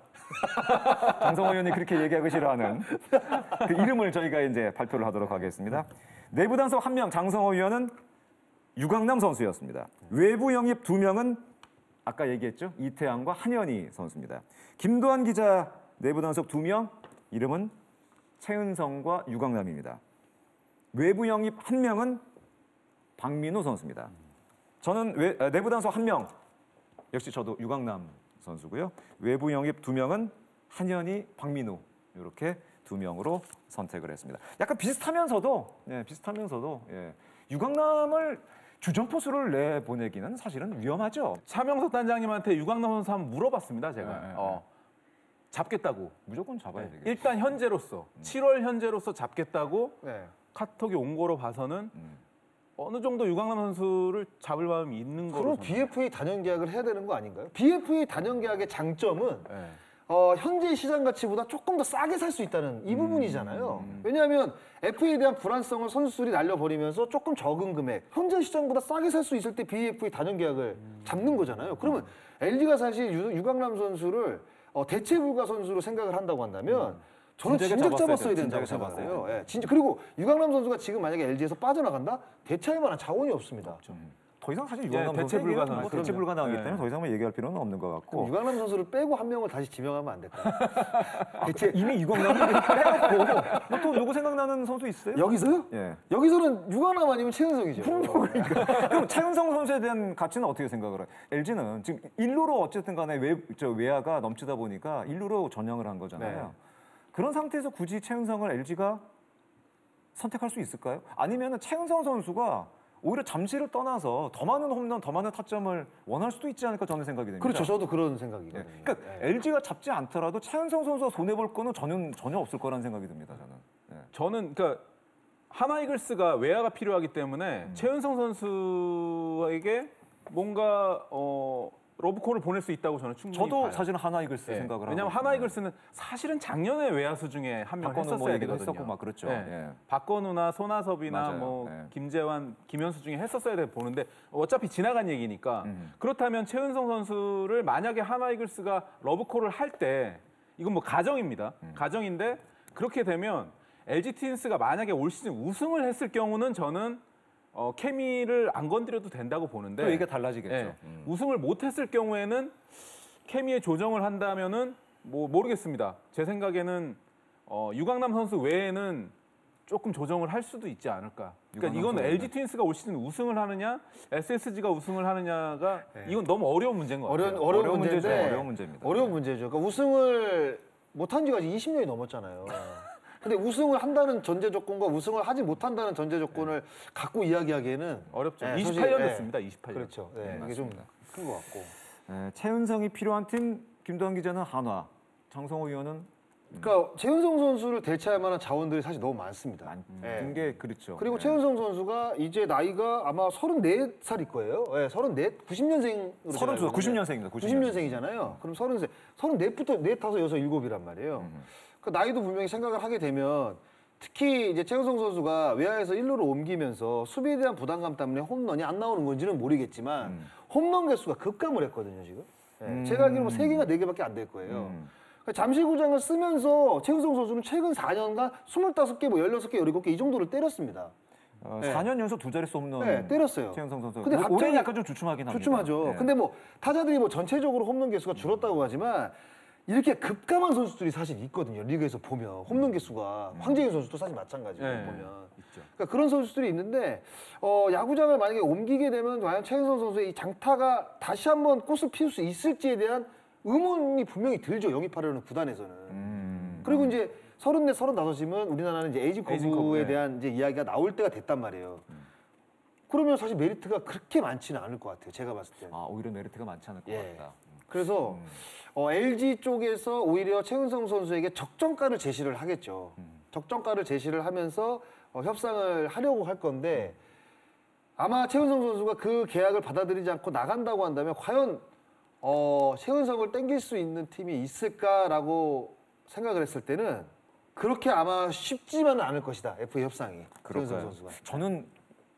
장성호 의원이 그렇게 얘기하기 싫어하는 그 이름을 저희가 이제 발표를 하도록 하겠습니다. 내부 단속 1명 장성호 의원은 유강남 선수였습니다. 외부 영입 2명은 아까 얘기했죠. 이태양과 한현희 선수입니다. 김도환 기자 내부 단속 2명, 이름은 차윤성과 유강남입니다. 외부 영입 1명은 박민우 선수입니다. 저는 내부 단속 1명, 역시 저도 유강남 선수고요. 외부 영입 2명은 한현희, 박민우 이렇게 2명으로 선택을 했습니다. 약간 비슷하면서도 유강남을 주전포수를 내보내기는 사실은 위험하죠. 차명석 단장님한테 유강남 선수 한번 물어봤습니다, 제가. 잡겠다고. 무조건 잡아야 되겠죠. 일단 현재로서 7월 현재로서 잡겠다고 카톡이 온 거로 봐서는 어느 정도 유강남 선수를 잡을 마음이 있는 거로 그럼 저는. BFA 단연 계약을 해야 되는 거 아닌가요? BFA 단연 계약의 장점은 네. 현재 시장 가치보다 조금 더 싸게 살 수 있다는 이 부분이잖아요. 왜냐하면 FA에 대한 불안성을 선수들이 날려버리면서 조금 적은 금액, 현재 시장보다 싸게 살 수 있을 때 BFA 단연 계약을 잡는 거잖아요. 그러면 LG가 사실 유강남 선수를 대체 불가 선수로 생각을 한다고 한다면 저는 진작에 진작 잡았어야 잡았어야 된다고 진작에 생각해요. 잡았어야 예, 진짜 그리고 유강남 선수가 지금 만약에 LG에서 빠져나간다? 대체할 만한 자원이 없습니다. 더 이상 사실 예, 유강남 대체 선수 불가 얘기는 뭐 선수. 대체 불가능하기 네. 때문에 더 이상 얘기할 필요는 없는 것 같고 유강남 선수를 빼고 한 명을 다시 지명하면 안 될까요? 대체 이미 유강남이 빼놓고 또 누구 생각나는 선수 있어요? 여기서요? 예. 여기서는 유강남 아니면 최은성이죠. 그럼 최은성 선수에 대한 가치는 어떻게 생각을 해요? LG는 지금 일루로 어쨌든 간에 외야가 넘치다 보니까 일루로 전향을 한 거잖아요. 네. 그런 상태에서 굳이 최은성을 LG가 선택할 수 있을까요? 아니면 최은성 선수가 오히려 잠시를 떠나서 더 많은 홈런, 더 많은 타점을 원할 수도 있지 않을까 저는 생각이 됩니다. 그렇죠. 저도 그런 예. 생각이거든요. 그러니까 LG가 잡지 않더라도 최은성 선수가 손해볼 거는 전혀 없을 거라는 생각이 듭니다. 저는. 예. 저는 그러니까 하나 이글스가 외야가 필요하기 때문에 최은성 선수에게 뭔가 러브콜을 보낼 수 있다고 저는 충분히 저도 봐요. 사실은 하나 이글스 예. 생각을 하고 왜냐하면 있습니다. 하나 이글스는 사실은 작년에 외야수 중에 한 명 박건우 뭐 했었어야 얘기도 되거든요. 했었고 막 그렇죠. 예. 예. 박건우나 손아섭이나 맞아요. 뭐 예. 김재환, 김현수 중에 했었어야 돼 보는데 어차피 지나간 얘기니까 그렇다면 최은성 선수를 만약에 하나 이글스가 러브콜을 할 때 이건 뭐 가정입니다. 가정인데 그렇게 되면 LG 트윈스가 만약에 올 시즌 우승을 했을 경우는 저는 케미를 안 건드려도 된다고 보는데 또 얘기가 달라지겠죠. 예, 우승을 못했을 경우에는 케미에 조정을 한다면은 뭐 모르겠습니다. 제 생각에는 유강남 선수 외에는 조금 조정을 할 수도 있지 않을까. 그러니까 이건 선수는. LG 트윈스가 올 시즌 우승을 하느냐, SSG가 우승을 하느냐가 이건 너무 어려운 문제인 것 같아요. 어려운 문제인데 문제죠. 어려운 문제입니다. 어려운 문제죠. 그러니까 우승을 못한 지가 20년이 넘었잖아요. 근데 우승을 한다는 전제 조건과 우승을 하지 못한다는 전제 조건을 갖고 이야기하기에는 어렵죠. 예, 28년 솔직히, 됐습니다. 28년. 그렇죠. 예, 이게 좀 큰 것 같고. 최은성이 필요한 팀 김도환 기자는 한화, 장성호 위원은 그러니까 최은성 선수를 대체할 만한 자원들이 사실 너무 많습니다. 많은 게 그렇죠. 그리고 예. 최은성 선수가 이제 나이가 아마 34살일 거예요. 예, 34, 90년생으로 32, 90년생입니다. 90년생이잖아요. 그럼 33, 34부터 4, 5, 6, 7이란 말이에요. 그 나이도 분명히 생각을 하게 되면 특히 이제 최은성 선수가 외야에서 1루로 옮기면서 수비에 대한 부담감 때문에 홈런이 안 나오는 건지는 모르겠지만 홈런 개수가 급감을 했거든요, 지금. 예, 제가 알기로 뭐 3개가 4개밖에 안 될 거예요. 그러니까 잠실구장을 쓰면서 최은성 선수는 최근 4년간 25개, 뭐 16개, 17개 이 정도를 때렸습니다. 4년 연속 두 자릿수 홈런 네, 때렸어요. 최은성 선수. 근데 갑자기 올해는 약간 좀 주춤하긴 합니다. 주춤하죠. 예. 근데 뭐 타자들이 뭐 전체적으로 홈런 개수가 줄었다고 하지만 이렇게 급감한 선수들이 사실 있거든요. 리그에서 보면 홈런 개수가 황재균 선수도 사실 마찬가지고 네, 보면. 있죠. 그러니까 그런 선수들이 있는데 야구장을 만약에 옮기게 되면 과연 최은성 선수의 이 장타가 다시 한번 꽃을 피울 수 있을지에 대한 의문이 분명히 들죠. 영입하려는 구단에서는. 그리고 이제 34, 35이면 우리나라는 이제 에이징 에이징 커브에 커브, 네. 대한 이제 이야기가 나올 때가 됐단 말이에요. 그러면 사실 메리트가 그렇게 많지는 않을 것 같아요. 제가 봤을 때. 아, 오히려 메리트가 많지 않을 것 예. 같다. 그래서 LG 쪽에서 오히려 최은성 선수에게 적정가를 제시를 하겠죠. 적정가를 제시를 하면서 협상을 하려고 할 건데 아마 최은성 선수가 그 계약을 받아들이지 않고 나간다고 한다면 과연 최은성을 땡길 수 있는 팀이 있을까라고 생각을 했을 때는 그렇게 아마 쉽지만은 않을 것이다. FA 협상이. 최은성 선수가. 저는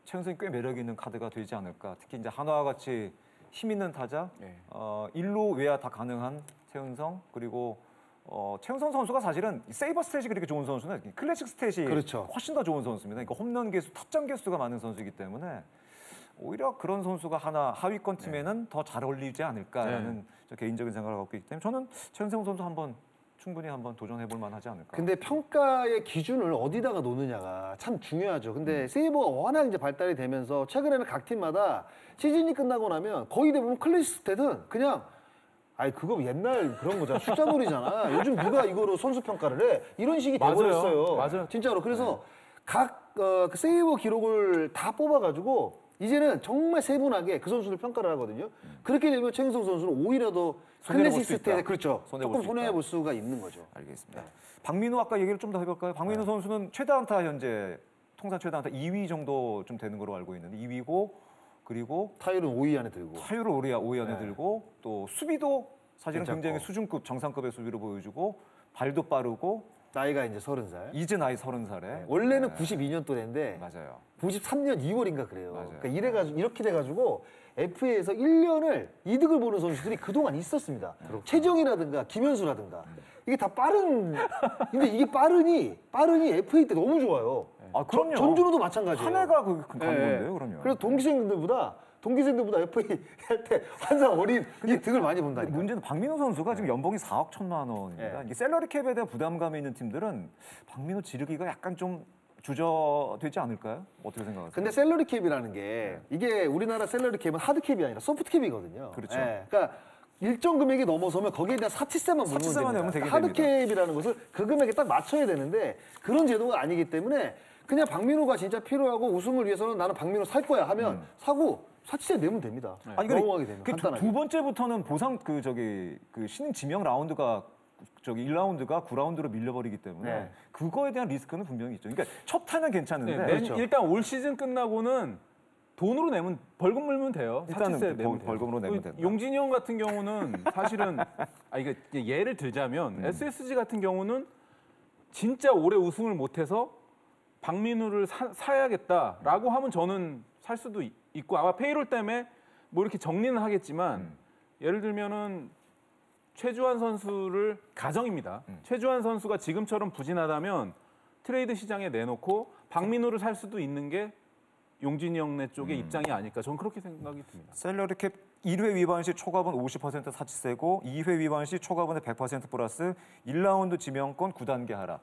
최은성이 꽤 매력 있는 카드가 되지 않을까. 특히 이제 한화와 같이 힘 있는 타자, 네. 일루 외야 다 가능한 최은성 그리고 최은성 선수가 사실은 세이버 스탯이 그렇게 좋은 선수는 클래식 스탯이 그렇죠. 훨씬 더 좋은 선수입니다. 그러니까 홈런 개수, 타점 개수가 많은 선수이기 때문에 오히려 그런 선수가 하나 하위권 팀에는 더 잘 어울리지 않을까라는 저 개인적인 생각을 갖고 있기 때문에 저는 최은성 선수 충분히 한번 도전해볼 만하지 않을까. 근데 평가의 기준을 어디다가 놓느냐가 참 중요하죠. 근데 세이버가 워낙 이제 발달이 되면서 최근에는 각 팀마다 시즌이 끝나고 나면 거의 대부분 클래식 스탯은 그냥 그거 옛날 그런 거잖아. 숫자놀이잖아. 요즘 누가 이거로 선수 평가를 해? 이런 식이 맞아요. 돼버렸어요. 맞아요. 진짜로. 그래서 각 그 세이버 기록을 다 뽑아가지고 이제는 정말 세분하게 그 선수를 평가를 하거든요. 그렇게 되면 최은성 선수는 오히려 더 손해를 클래식 볼수 있다. 스탯에 그렇죠. 손해볼 조금 수 손해 있다. 볼 수가 있는 거죠. 알겠습니다. 박민우 아까 얘기를 좀 더 해볼까요? 박민우 선수는 최다 안타 현재 통산 최다 안타 2위 정도 좀 되는 걸로 알고 있는데 2위고 그리고 타율은 5위 안에 들고. 타율을 5위 안에 네. 들고 또 수비도 사실은 괜찮고. 굉장히 수준급 정상급의 수비를 보여주고 발도 빠르고 나이가 이제 30살. 이제 나이 30살에 원래는 92년 또래인데 맞아요. 93년 2월인가 그래요. 맞아요. 그러니까 이래가지고 이렇게 돼가지고 FA에서 1년을 이득을 보는 선수들이 그동안 있었습니다. 최정이라든가 김현수라든가 이게 다 빠른. 근데 이게 빠르니 FA 때 너무 좋아요. 아 그럼요. 전준우도 마찬가지예요. 한 해가 그 간 예. 건데요, 그러면. 그래서 동기생들보다 FA 할 때 항상 어린 이 득을 많이 본다니까. 문제는 박민호 선수가 지금 연봉이 4억 1천만 원입니다. 네. 이게 셀러리 캡에 대한 부담감이 있는 팀들은 박민호 지르기가 약간 좀 주저되지 않을까요? 어떻게 생각하세요? 근데 셀러리 캡이라는 게 이게 우리나라 셀러리 캡은 하드 캡이 아니라 소프트 캡이거든요. 그렇죠. 그러니까 일정 금액이 넘어서면 거기에 대한 사치세만 물으면 사치세만 내면 됩니다. 되게 하드 됩니다. 캡이라는 것을 그 금액에 딱 맞춰야 되는데 그런 제도가 아니기 때문에 그냥 박민호가 진짜 필요하고 우승을 위해서는 나는 박민호 살 거야 하면 사고 사치세 내면 됩니다. 아니, 근데 넘어가게 되면 그 간단하게. 두 번째부터는 보상 그 신인 지명 라운드가 1라운드가 9라운드로 밀려버리기 때문에 네. 그거에 대한 리스크는 분명히 있죠. 그러니까 첫 타는 괜찮은데 네, 그렇죠. 일단 올 시즌 끝나고는 돈으로 내면 벌금 물면 돼요. 일단은 사치세 내면 돼요. 벌금으로 내면 그 된다. 용진이 형 같은 경우는 사실은 이게 예를 들자면 SSG 같은 경우는 진짜 올해 우승을 못해서 박민우를 사야겠다라고 하면 저는 살 수도 있고 아마 페이롤 때문에 뭐 이렇게 정리는 하겠지만 예를 들면은 최주환 선수를 가정입니다. 최주환 선수가 지금처럼 부진하다면 트레이드 시장에 내놓고 박민우를 살 수도 있는 게 용진이 형네 쪽의 입장이 아닐까. 저는 그렇게 생각이 듭니다. 셀러리 캡 1회 위반 시 초과분 50% 사치세고 2회 위반 시 초과분의 100% 플러스 1라운드 지명권 9단계 하락.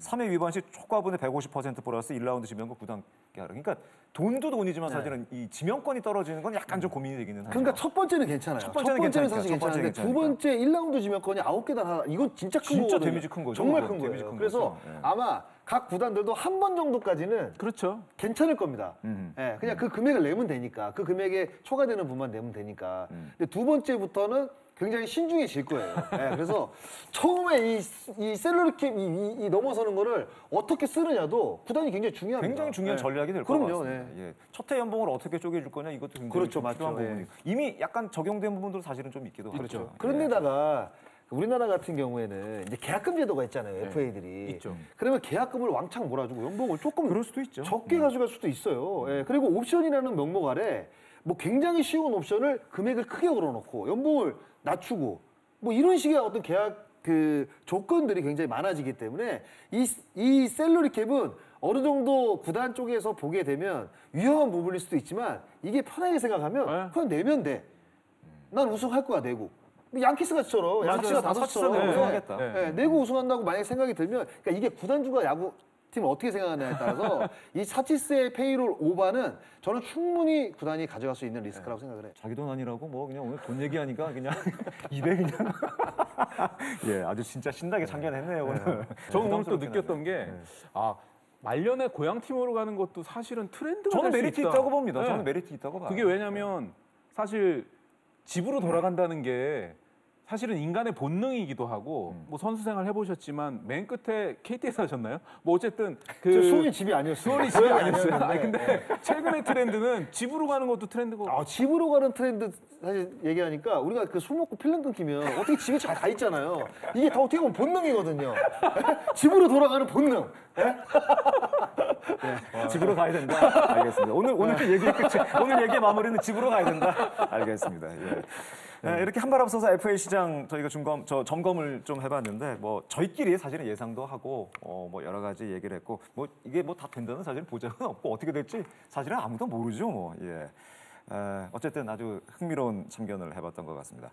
3회 위반 시 초과분의 150% 플러스 1라운드 지명권 9단계 하락. 그러니까 돈도 돈이지만 사실은 이 지명권이 떨어지는 건 약간 좀 고민이 되기는 하죠. 그러니까 첫 번째는 괜찮아요. 첫 번째는 사실 괜찮으니까, 첫 번째는 괜찮은데 두 괜찮으니까. 번째 1라운드 지명권이 9개단 하나. 이건 진짜 큰 진짜 거거든요. 데미지 큰 거죠. 정말 그건 큰 데미지 거예요. 큰 그래서 거죠. 예. 아마 각 구단들도 한 번 정도까지는 그렇죠. 괜찮을 겁니다. 예, 그냥 그 금액을 내면 되니까. 그 금액에 초과되는 부분만 내면 되니까. 근데 두 번째부터는 굉장히 신중해질 거예요. 예, 그래서 처음에 이 셀러리 캡이 넘어서는 거를 어떻게 쓰느냐도 구단이 굉장히 중요합니다. 굉장히 중요한 예. 전략이 될 것 그럼요, 같습니다. 예. 첫해 연봉을 어떻게 쪼개줄 거냐 이것도 굉장히 그렇죠, 좀 필요한 맞죠. 예. 부분이 이미 약간 적용된 부분도 사실은 좀 있기도 하죠. 그렇죠. 그런데다가 우리나라 같은 경우에는 이제 계약금 제도가 있잖아요. FA들이. 있죠. 그러면 계약금을 왕창 몰아주고 연봉을 조금 그럴 수도 있죠. 적게 가져갈 수도 있어요. 예, 그리고 옵션이라는 명목 아래 뭐 굉장히 쉬운 옵션을 금액을 크게 걸어놓고 연봉을 낮추고 뭐 이런 식의 어떤 계약 그 조건들이 굉장히 많아지기 때문에 이 셀러리 캡은 어느 정도 구단 쪽에서 보게 되면 위험한 부분일 수도 있지만 이게 편하게 생각하면 네. 그냥 내면 돼. 난 우승할 거야 내고. 양키스가처럼 맞아요. 양키스가 사치처럼 5처럼 내고 우승하겠다. 내고 우승한다고 만약에 생각이 들면 그러니까 이게 구단주가 야구팀을 어떻게 생각하느냐에 따라서 이 사치세 페이롤 오바는 저는 충분히 구단이 가져갈 수 있는 리스크라고 생각을 해요. 자기 돈 아니라고 뭐 그냥 오늘 돈 얘기하니까 그냥 입에 그냥 예 아주 진짜 신나게 참견했네요 오늘. 저는 오늘 또 부담스럽긴 느꼈던 하죠. 게 말년에 고향 팀으로 가는 것도 사실은 트렌드가 저는 될수 메리트 있다. 있다고 봅니다. 네. 저는 메리트 있다고 봐요. 그게 왜냐면 사실 집으로 돌아간다는 게 사실은 인간의 본능이기도 하고 뭐 선수 생활 해보셨지만 맨 끝에 KT에서 하셨나요? 뭐 어쨌든 저 수원이 집이 아니었어요. 수원이 집이 아니었어요. 아니었는데. 아니 근데 최근의 트렌드는 집으로 가는 것도 트렌드고 집으로 가는 트렌드 사실 얘기하니까 우리가 그 술 먹고 필름 끊기면 어떻게 집에 잘 다 있잖아요. 이게 다 어떻게 보면 본능이거든요. 집으로 돌아가는 본능. 집으로 가야 된다. 알겠습니다. 오늘 그 얘기의 끝이 오늘 얘기의 마무리는 집으로 가야 된다. 알겠습니다. 예. 네, 이렇게 한 발 앞서서 FA 시장 저희가 점검을 좀 해봤는데 뭐 저희끼리 사실은 예상도 하고 뭐 여러 가지 얘기를 했고 뭐 이게 뭐 다 된다는 사실은 보장은 없고 어떻게 될지 사실은 아무도 모르죠 뭐. 예. 어쨌든 아주 흥미로운 참견을 해봤던 것 같습니다.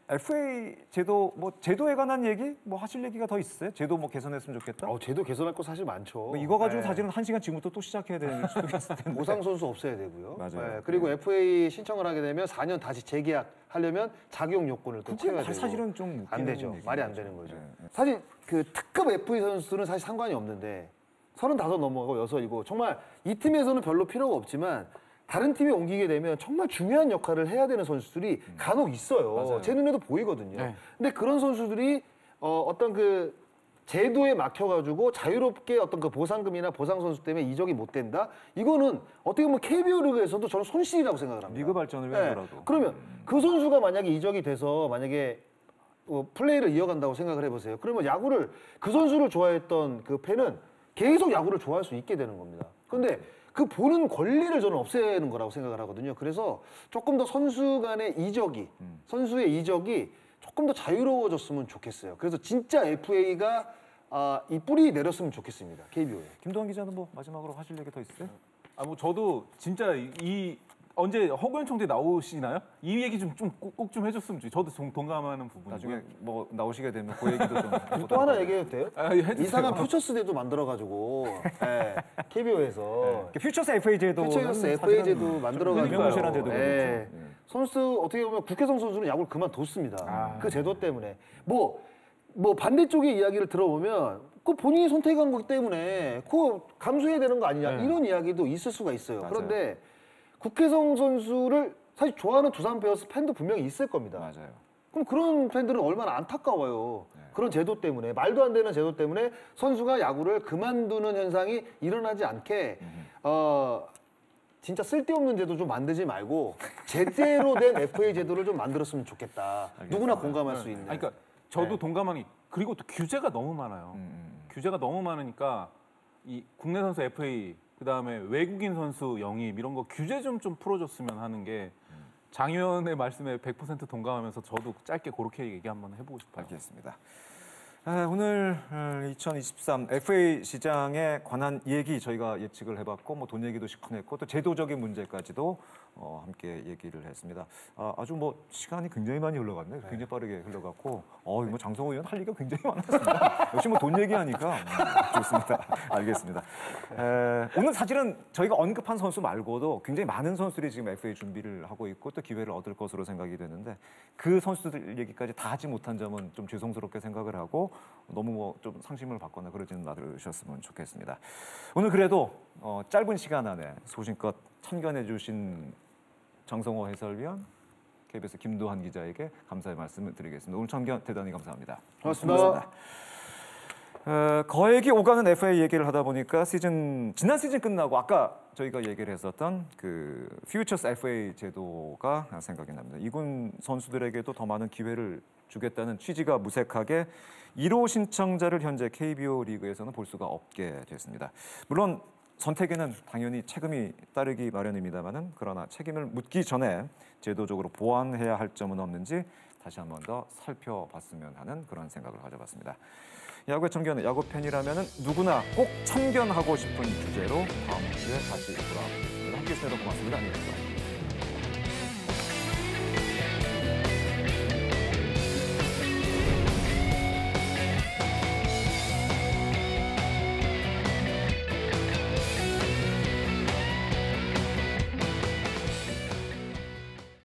FA 제도 뭐 제도에 관한 얘기 뭐 하실 얘기가 더 있어요? 제도 뭐 개선했으면 좋겠다. 제도 개선할 거 사실 많죠. 뭐 이거 가지고 네. 사실은 1시간 지금부터 또 시작해야 되는 수도 있을 텐데. 보상 선수 없애야 되고요. 맞아요. 그리고 FA 신청을 하게 되면 4년 다시 재계약하려면 자격 요건을 또 채워야 되고. 사실은 좀 안 웃기는 되죠. 얘기인 말이 안 거죠. 되는 거죠. 네. 사실 그 특급 FA 선수는 사실 상관이 없는데 35 넘어가고 6이고 정말 이 팀에서는 별로 필요가 없지만 다른 팀에 옮기게 되면 정말 중요한 역할을 해야 되는 선수들이 간혹 있어요. 맞아요. 제 눈에도 보이거든요. 네. 근데 그런 선수들이 어떤 그 제도에 막혀가지고 자유롭게 어떤 그 보상금이나 보상 선수 때문에 이적이 못 된다. 이거는 어떻게 보면 KBO 리그에서도 저는 손실이라고 생각을 합니다. 리그 발전을 네. 위해서라도. 그러면 그 선수가 만약에 이적이 돼서 만약에 플레이를 이어간다고 생각을 해보세요. 그러면 야구를 그 선수를 좋아했던 그 팬은 계속 야구를 좋아할 수 있게 되는 겁니다. 근데 그 보는 권리를 저는 없애는 거라고 생각을 하거든요. 그래서 조금 더 선수 간의 이적이, 선수의 이적이 조금 더 자유로워졌으면 좋겠어요. 그래서 진짜 FA가 이 뿌리 내렸으면 좋겠습니다. KBO에. 김도환 기자는 뭐 마지막으로 하실 얘기 더 있어요? 뭐 저도 진짜 언제 허구현 총재 나오시나요? 이 얘기 꼭 좀 해줬으면 좋겠어요. 저도 동감하는 부분이고. 나중에 뭐 나오시게 되면 그 얘기도 좀 또 하나 얘기해도 돼요? 해주세요. 이상한 퓨처스대도 만들어가지고 KBO에서 퓨처스 FA 제도 퓨처스 FA 제도 만들어가지고 유명무실한 제도가 예. 그렇죠. 선수 어떻게 보면 국회성 선수는 야구를 그만뒀습니다. 그 제도 때문에 뭐 반대쪽의 이야기를 들어보면 그 본인이 선택한 거기 때문에 그 감수해야 되는 거 아니냐 이런 이야기도 있을 수가 있어요. 맞아요. 그런데 국회성 선수를 사실 좋아하는 두산 베어스 팬도 분명히 있을 겁니다. 맞아요. 그럼 그런 팬들은 얼마나 안타까워요. 그런 제도 때문에 말도 안 되는 제도 때문에 선수가 야구를 그만두는 현상이 일어나지 않게 진짜 쓸데없는 제도 좀 만들지 말고 제대로 된 FA 제도를 좀 만들었으면 좋겠다. 누구나 공감할 수 있는. 그러니까 저도 동감하니 그리고 또 규제가 너무 많아요. 규제가 너무 많으니까 이 국내 선수 FA 그다음에 외국인 선수 영입 이런 거 규제 좀 풀어줬으면 하는 게 장 의원의 말씀에 100% 동감하면서 저도 짧게 그렇게 얘기 한번 해보고 싶어요. 알겠습니다. 오늘 2023 FA 시장에 관한 얘기 저희가 예측을 해봤고 뭐 돈 얘기도 시큰했고 또 제도적인 문제까지도 함께 얘기를 했습니다. 아주 뭐 시간이 굉장히 많이 흘러갔네요. 굉장히 빠르게 흘러갔고 뭐 장성호 의원 할 얘기가 굉장히 많았습니다. 역시 뭐 돈 얘기하니까 좋습니다. 알겠습니다. 오늘 사실은 저희가 언급한 선수 말고도 굉장히 많은 선수들이 지금 FA 준비를 하고 있고 또 기회를 얻을 것으로 생각이 되는데 그 선수들 얘기까지 다 하지 못한 점은 좀 죄송스럽게 생각을 하고 너무 뭐 좀 상심을 받거나 그러지는 않으셨으면 좋겠습니다. 오늘 그래도 짧은 시간 안에 소신껏 참견해 주신 장성호 해설위원, KBS 김도환 기자에게 감사의 말씀을 드리겠습니다. 오늘 참견 대단히 감사합니다. 고맙습니다. 거액이 오가는 FA 얘기를 하다 보니까 지난 시즌 끝나고 아까 저희가 얘기를 했었던 그 퓨처스 FA 제도가 생각이 납니다. 이군 선수들에게도 더 많은 기회를 주겠다는 취지가 무색하게 1호 신청자를 현재 KBO 리그에서는 볼 수가 없게 됐습니다. 물론 선택에는 당연히 책임이 따르기 마련입니다만은 그러나 책임을 묻기 전에 제도적으로 보완해야 할 점은 없는지 다시 한 번 더 살펴봤으면 하는 그런 생각을 가져봤습니다. 야구의 참견, 야구 팬이라면 누구나 꼭 참견하고 싶은 주제로 다음 주에 다시 돌아오겠습니다. 함께해 주셔서 고맙습니다. 안녕히 계세요.